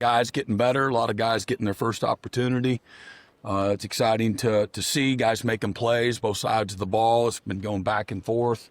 Guys getting better, a lot of guys getting their first opportunity. It's exciting to see guys making plays, both sides of the ball. It's been going back and forth.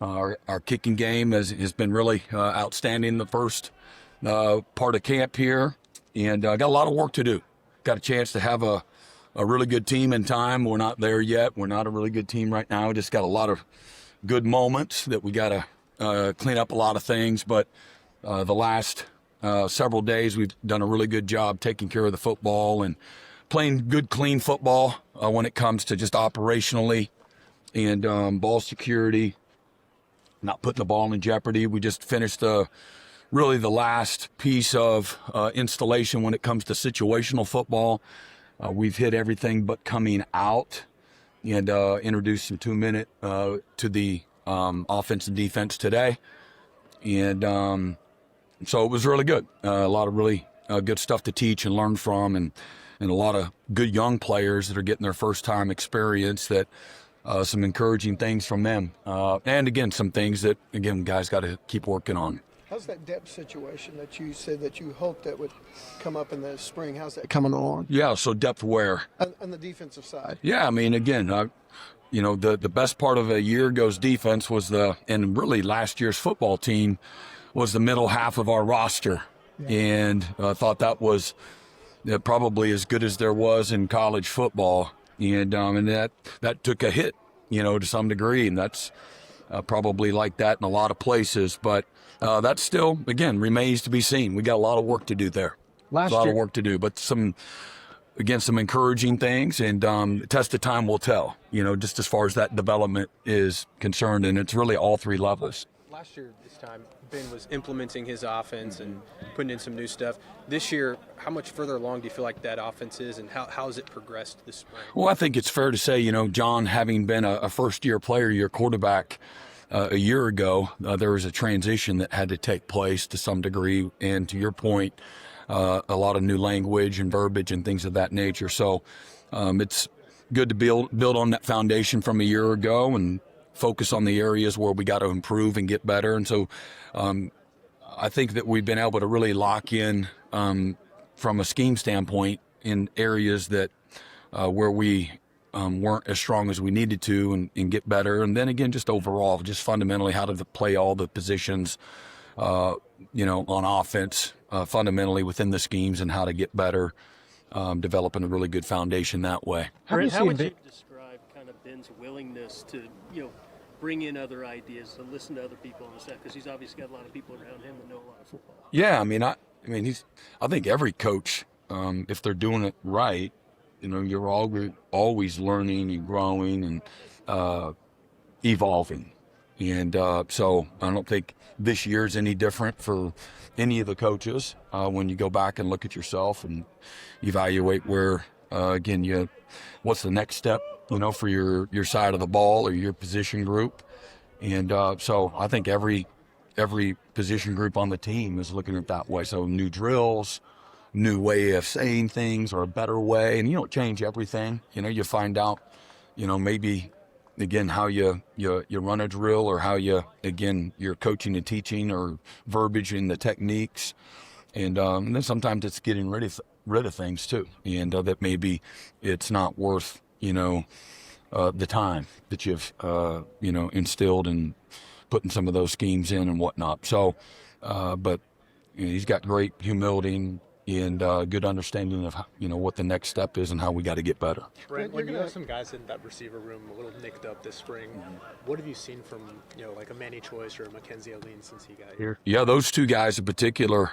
Our kicking game has been really outstanding the first part of camp here, and got a lot of work to do. Got a chance to have a really good team in time. We're not there yet. We're not a really good team right now. Just got a lot of good moments that we got to clean up a lot of things, but the last several days we've done a really good job taking care of the football and playing good, clean football when it comes to just operationally and ball security, not putting the ball in jeopardy. We just finished really the last piece of installation when it comes to situational football. We've hit everything but coming out and introduced some 2-minute to the offense and defense today. And so it was really good. A lot of really good stuff to teach and learn from, and a lot of good young players that are getting their first time experience, that some encouraging things from them. And again, some things that, again, guys got to keep working on. How's that depth situation that you said that you hoped that would come up in the spring? How's that coming along? Yeah, so depth where? On the defensive side. Yeah, I mean, again, the best part of a year ago's defense was and really last year's football team was the middle half of our roster. Yeah. And I thought that was probably as good as there was in college football. And that took a hit, to some degree, and that's probably like that in a lot of places. But that still, again, remains to be seen. We got a lot of work to do there. A lot of work to do, but some encouraging things, and test of time will tell, just as far as that development is concerned, and it's really all three levels. Last year, this time, Ben was implementing his offense and putting in some new stuff. This year, how much further along do you feel like that offense is, and how has it progressed this spring? Well, I think it's fair to say, John, having been a first-year player, your quarterback a year ago, there was a transition that had to take place to some degree, and to your point, a lot of new language and verbiage and things of that nature. So it's good to build on that foundation from a year ago and focus on the areas where we got to improve and get better. And so I think that we've been able to really lock in from a scheme standpoint in areas that where we weren't as strong as we needed to, and get better. And then again, just overall, just fundamentally how to play all the positions, on offense, fundamentally within the schemes, and how to get better, developing a really good foundation that way. How would you describe kind of Ben's willingness to, bring in other ideas, to listen to other people on the staff? Because he's obviously got a lot of people around him that know a lot of football. Yeah, I think every coach, if they're doing it right, you're always learning and growing and evolving. And so I don't think this year's any different for any of the coaches when you go back and look at yourself and evaluate where, what's the next step, for your side of the ball or your position group. And so I think every position group on the team is looking at it that way. So new drills, new way of saying things, or a better way. And you don't change everything. You find out, maybe, again, how you run a drill, or how you're coaching and teaching, or verbiage in the techniques. And then sometimes it's getting rid of things too. And that maybe it's not worth, the time that you've, instilled and putting some of those schemes in and whatnot. So, but he's got great humility and good understanding of what the next step is and how we got to get better. Brent, when you have some guys in that receiver room a little nicked up this spring, what have you seen from like a Manny Choice or a Mackenzie Aline since he got here? Yeah, those two guys in particular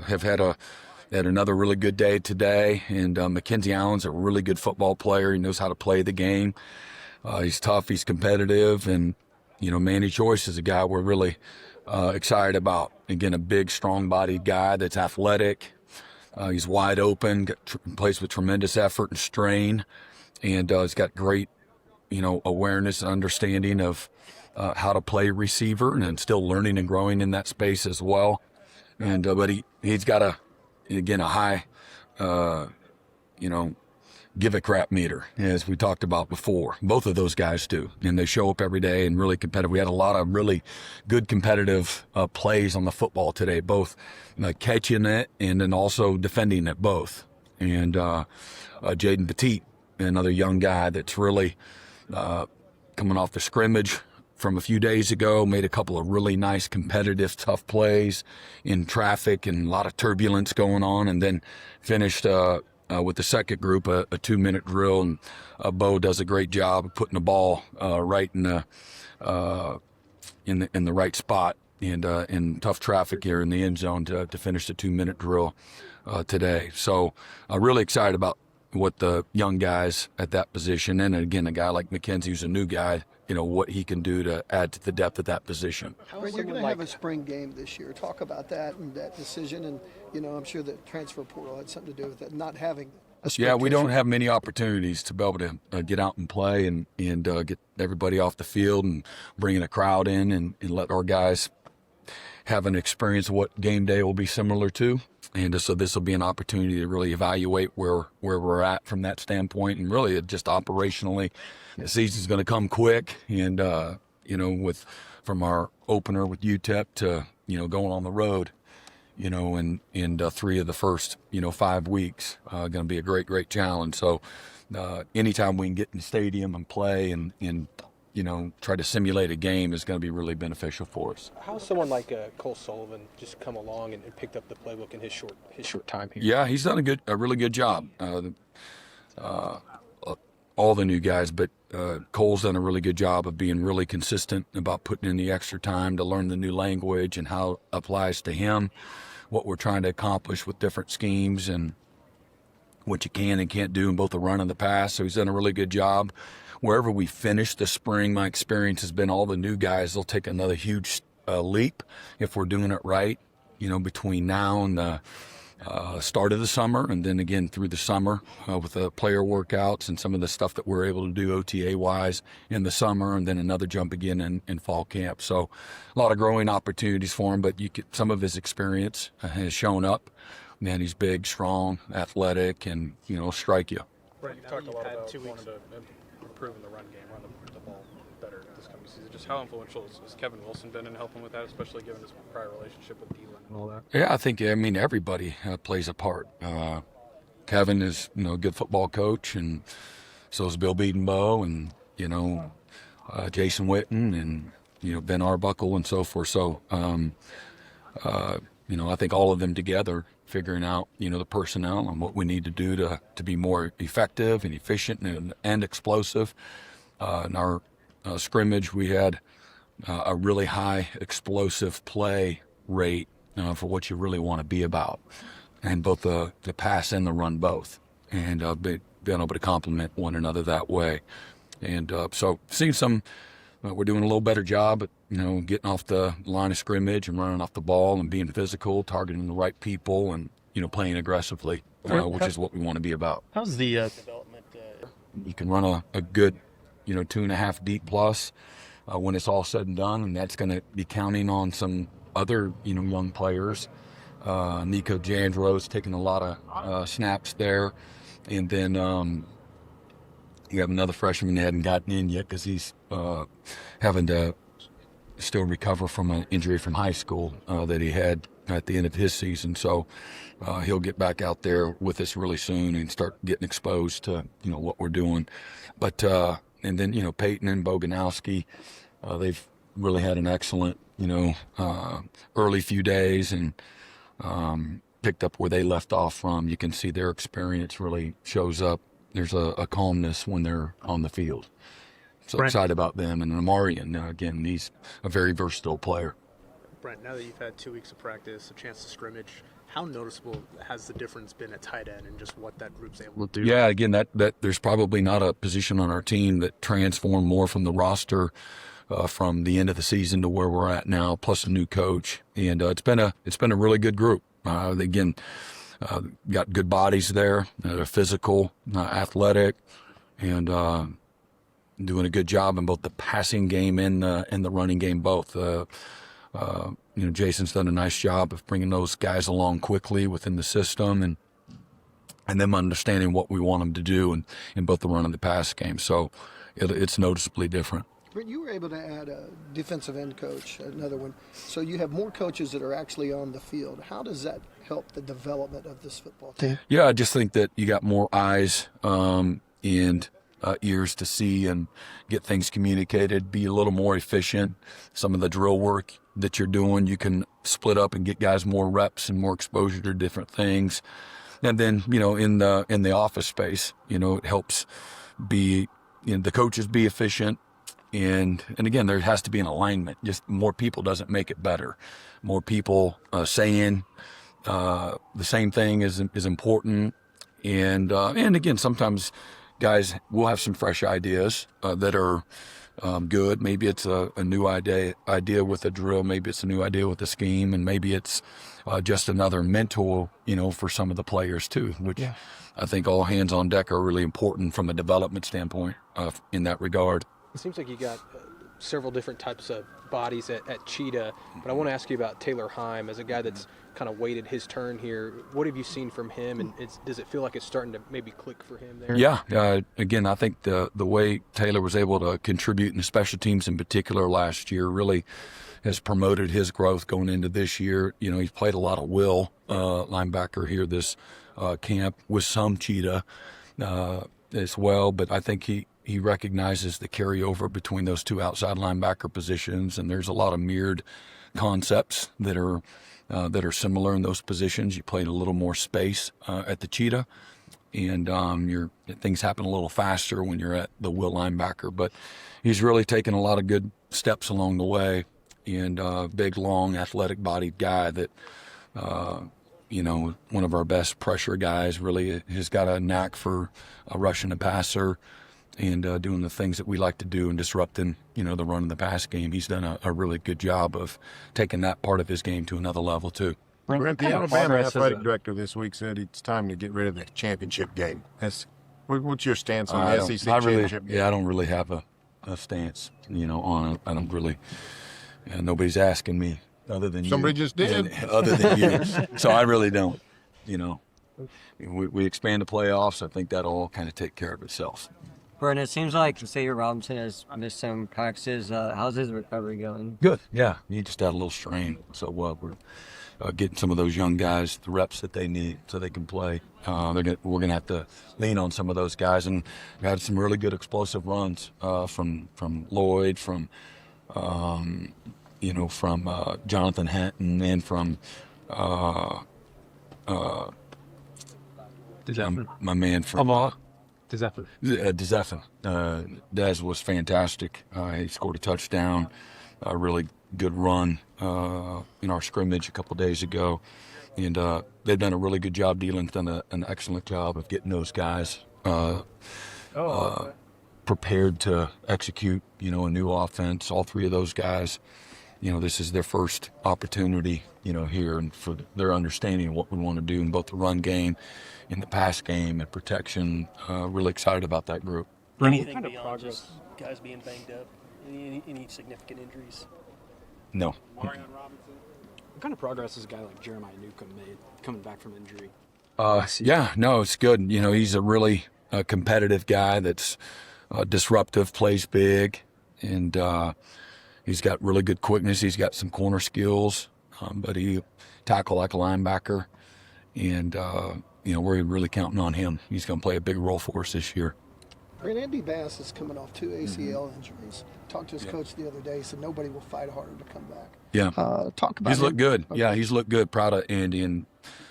have had another really good day today. And Mackenzie Allen's a really good football player. He knows how to play the game. He's tough. He's competitive. And Manny Choice is a guy we're really excited about. Again, a big, strong-bodied guy that's athletic. He's wide open, plays with tremendous effort and strain, and he's got great, awareness and understanding of how to play receiver, and still learning and growing in that space as well. And but he's got a high, give a crap meter, as we talked about before. Both of those guys do, and they show up every day and really competitive. We had a lot of really good competitive plays on the football today, both catching it and then also defending it both. And Jaden Petit, another young guy that's really coming off the scrimmage from a few days ago, made a couple of really nice, competitive, tough plays in traffic and a lot of turbulence going on, and then finished with the second group a 2-minute drill. And Bo does a great job of putting the ball right in the right spot and in tough traffic here in the end zone to finish the 2-minute drill today. So really excited about what the young guys at that position, and again, a guy like McKenzie, who's a new guy, what he can do to add to the depth of that position. Brent, you're going to have a spring game this year. Talk about that and that decision, and I'm sure the transfer portal had something to do with it, not having a spring. Yeah, we don't have many opportunities to be able to get out and play and get everybody off the field and bringing a crowd in and let our guys have an experience of what game day will be similar to. And so this will be an opportunity to really evaluate where we're at from that standpoint, and really just operationally, the season's going to come quick. And from our opener with UTEP to going on the road, in 3 of the first 5 weeks, going to be a great challenge. So anytime we can get in the stadium and play and try to simulate a game is going to be really beneficial for us. How's someone like Cole Sullivan just come along and picked up the playbook in his short time here? Yeah, he's done a really good job. All the new guys, but Cole's done a really good job of being really consistent about putting in the extra time to learn the new language and how it applies to him, what we're trying to accomplish with different schemes and what you can and can't do in both the run and the pass. So he's done a really good job. Wherever we finish this spring, my experience has been all the new guys, they'll take another huge leap if we're doing it right, between now and the start of the summer, and then again through the summer with the player workouts and some of the stuff that we're able to do OTA-wise in the summer, and then another jump again in fall camp. So a lot of growing opportunities for him, but some of his experience has shown up. Man, he's big, strong, athletic, and, strike you. Brent, you talked a lot about wanting to improve in the run game, run the ball better this coming season. Just how influential has Kevin Wilson been in helping with that, especially given his prior relationship with Dylan and all that? Yeah, I think everybody plays a part. Kevin is a good football coach, and so is Bill Beadenbow, and Jason Witten, and Ben Arbuckle, and so forth. So I think all of them together figuring out, the personnel and what we need to do to be more effective and efficient and explosive. In our scrimmage, we had a really high explosive play rate for what you really want to be about, and both the pass and the run both, and being able to complement one another that way. And so seeing we're doing a little better job at, getting off the line of scrimmage and running off the ball and being physical, targeting the right people, and, playing aggressively, which is what we want to be about. How's the development? You can run a good, 2.5 deep plus when it's all said and done, and that's going to be counting on some other, young players. Nico Jandro's taking a lot of snaps there, and then you have another freshman that hadn't gotten in yet because he's having to still recover from an injury from high school that he had at the end of his season. So he'll get back out there with us really soon and start getting exposed to what we're doing. But and then Peyton and Boganowski, they've really had an excellent early few days and picked up where they left off from. You can see their experience really shows up. There's a calmness when they're on the field. So Brent, excited about them. And Amarian, again, he's a very versatile player. Brent, now that you've had 2 weeks of practice, a chance to scrimmage, how noticeable has the difference been at tight end and just what that group's able to do? Yeah, again, that there's probably not a position on our team that transformed more from the roster from the end of the season to where we're at now, plus a new coach. And it's been a really good group. Again, got good bodies there. They're physical, athletic, and doing a good job in both the passing game and the running game both. Jason's done a nice job of bringing those guys along quickly within the system, and and them understanding what we want them to do in both the run and the pass game. So it's noticeably different. Brent, you were able to add a defensive end coach, another one. So you have more coaches that are actually on the field. How does that help the development of this football team? Yeah, I just think that you got more eyes and ears to see and get things communicated, be a little more efficient. Some of the drill work that you're doing, you can split up and get guys more reps and more exposure to different things. And then, in the office space, it helps the coaches be efficient. And again, there has to be an alignment. Just more people doesn't make it better. More people saying the same thing is important. And again, sometimes guys will have some fresh ideas that are good. Maybe it's a new idea with a drill. Maybe it's a new idea with a scheme, and maybe it's just another mentor, for some of the players too. Which I think all hands on deck are really important from a development standpoint in that regard. It seems like you got several different types of bodies at Cheetah, but I want to ask you about Taylor Heim as a guy that's kind of waited his turn here. What have you seen from him, and does it feel like it's starting to maybe click for him there? Yeah. Again, I think the way Taylor was able to contribute in the special teams in particular last year really has promoted his growth going into this year. He's played a lot of will linebacker here this camp with some Cheetah as well, but I think he recognizes the carryover between those two outside linebacker positions, and there's a lot of mirrored concepts that are similar in those positions. You played a little more space at the Cheetah, and things happen a little faster when you're at the will linebacker. But he's really taken a lot of good steps along the way, and big, long, athletic-bodied guy that one of our best pressure guys. Really has got a knack for rushing a passer and doing the things that we like to do and disrupting, the run and the pass game. He's done a really good job of taking that part of his game to another level too. Brent, the Alabama athletic director this week said it's time to get rid of the championship game. What's your stance on the SEC championship game? Yeah, I don't really have a stance, on it. I don't really. Nobody's asking me other than Somebody you. just did. Other than you. So I really don't. We expand the playoffs. I think that'll all kind of take care of itself. Brent, it seems like Xavier Robinson has missed some practices. How's his recovery going? Good. Yeah, he just had a little strain. So we're getting some of those young guys the reps that they need so they can play. We're going to have to lean on some of those guys, and we had some really good explosive runs from Lloyd, from Jonathan Henton, and from my man from DeZeffin. Dez was fantastic. He scored a touchdown, a really good run in our scrimmage a couple days ago. And they've done a really good job. Dealin's done an excellent job of getting those guys prepared to execute, a new offense. All three of those guys, this is their first opportunity, here, and for their understanding of what we want to do in both the run game, in the pass game, and protection. Really excited about that group. Anything beyond just guys being banged up? Any significant injuries? No. What kind of progress has a guy like Jeremiah Newcomb made coming back from injury? It's good. He's a really competitive guy that's disruptive, plays big, and he's got really good quickness. He's got some corner skills, but he tackle like a linebacker, and we're really counting on him. He's going to play a big role for us this year. Brent, Andy Bass is coming off 2 ACL injuries. Talked to his coach the other day. He said nobody will fight harder to come back. Yeah. Talk about He's him. looked good. Okay. Yeah, he's looked good. Proud of Andy and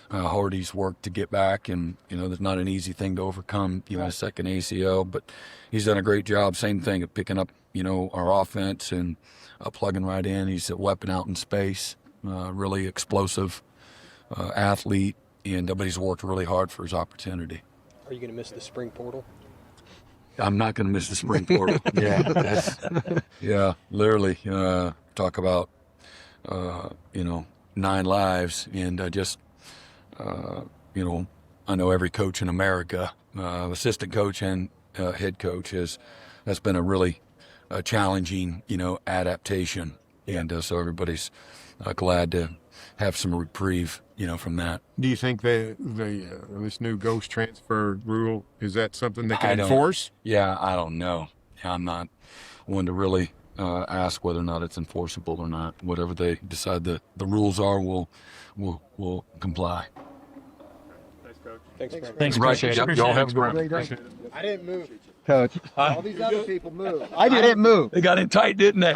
Hardy's work to get back. And, there's not an easy thing to overcome, a second ACL. But he's done a great job. Same thing of picking up, our offense and plugging right in. He's a weapon out in space, really explosive athlete. But he's worked really hard for his opportunity. Are you going to miss the spring portal? I'm not going to miss the spring portal. Literally. Talk about, 9 lives, and I know every coach in America, assistant coach and head coach, that's been a really challenging, adaptation. And so everybody's glad to have some reprieve, from that. Do you think this new ghost transfer rule, is that something they I can don't- enforce? Yeah, I don't know. I'm not one to really ask whether or not it's enforceable or not. Whatever they decide the rules are, we'll comply. Thanks, Brent. Thanks, Right. appreciate it. Yep, y'all have a good one. I didn't move. Coach, All these other people moved. I didn't move. They got in tight, didn't they?